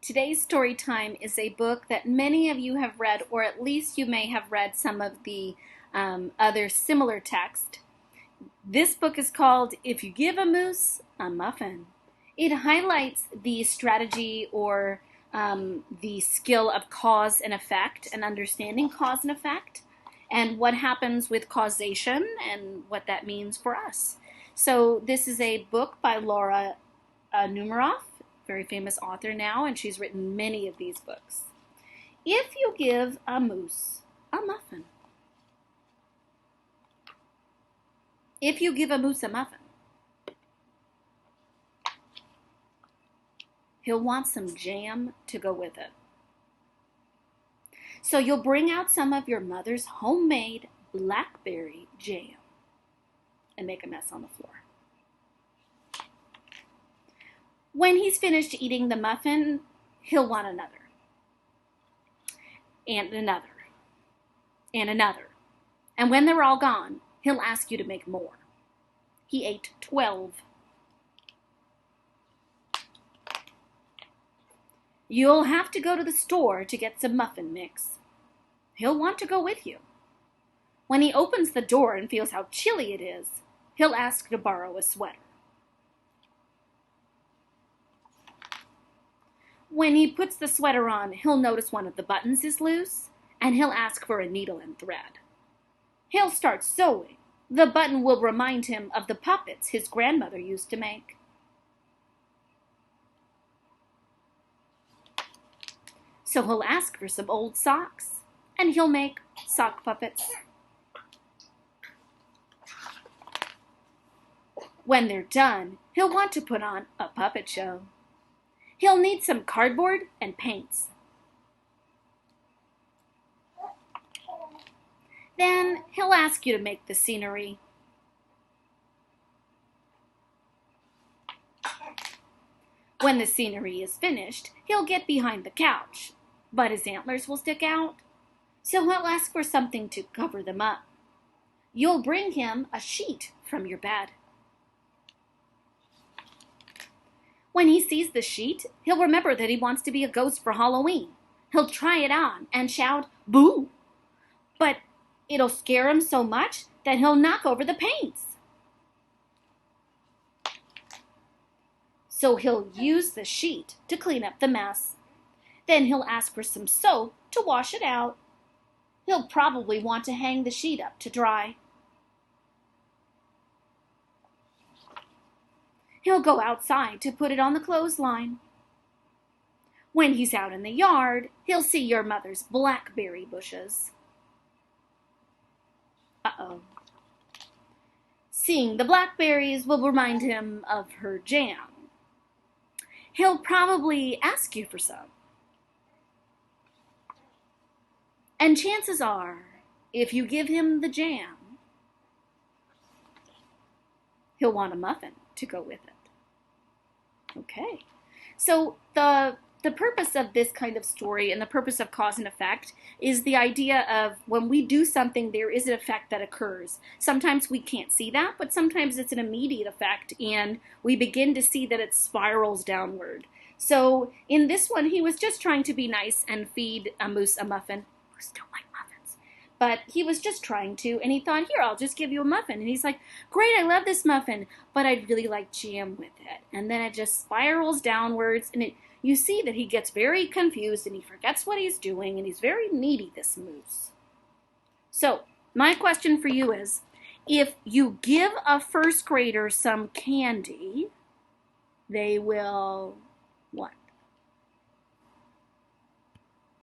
Today's story time is a book that many of you have read, or at least you may have read some of the other similar text. This book is called If You Give a Moose a Muffin. It highlights the strategy or the skill of cause and effect and understanding cause and effect and what happens with causation and what that means for us. So this is a book by Laura Numeroff, very famous author now, and she's written many of these books. If you give a moose a muffin. If you give a moose a muffin, he'll want some jam to go with it. So you'll bring out some of your mother's homemade blackberry jam and make a mess on the floor. When he's finished eating the muffin, he'll want another, and another, and another. And when they're all gone, he'll ask you to make more. He ate 12. You'll have to go to the store to get some muffin mix. He'll want to go with you. When he opens the door and feels how chilly it is, he'll ask to borrow a sweater. When he puts the sweater on, he'll notice one of the buttons is loose, and he'll ask for a needle and thread. He'll start sewing. The button will remind him of the puppets his grandmother used to make. So he'll ask for some old socks, and he'll make sock puppets. When they're done, he'll want to put on a puppet show. He'll need some cardboard and paints. Then he'll ask you to make the scenery. When the scenery is finished, he'll get behind the couch, but his antlers will stick out, so he'll ask for something to cover them up. You'll bring him a sheet from your bed. When he sees the sheet, he'll remember that he wants to be a ghost for Halloween. He'll try it on and shout, "Boo!" But it'll scare him so much that he'll knock over the paints. So he'll use the sheet to clean up the mess. Then he'll ask for some soap to wash it out. He'll probably want to hang the sheet up to dry. He'll go outside to put it on the clothesline. When he's out in the yard, he'll see your mother's blackberry bushes. Uh-oh. Seeing the blackberries will remind him of her jam. He'll probably ask you for some. And chances are, if you give him the jam, he'll want a muffin to go with it. Okay, so the purpose of this kind of story and the purpose of cause and effect is the idea of when we do something, there is an effect that occurs. Sometimes we can't see that, but sometimes it's an immediate effect, and we begin to see that it spirals downward. So in this one, he was just trying to be nice and feed a moose a muffin. Moose don't like muffins. But he was just trying to, and he thought, here, I'll just give you a muffin. And he's like, great, I love this muffin, but I'd really like jam with it. And then it just spirals downwards, and you see that he gets very confused, and he forgets what he's doing, and he's very needy, this moose. So my question for you is, if you give a first grader some candy, they will what?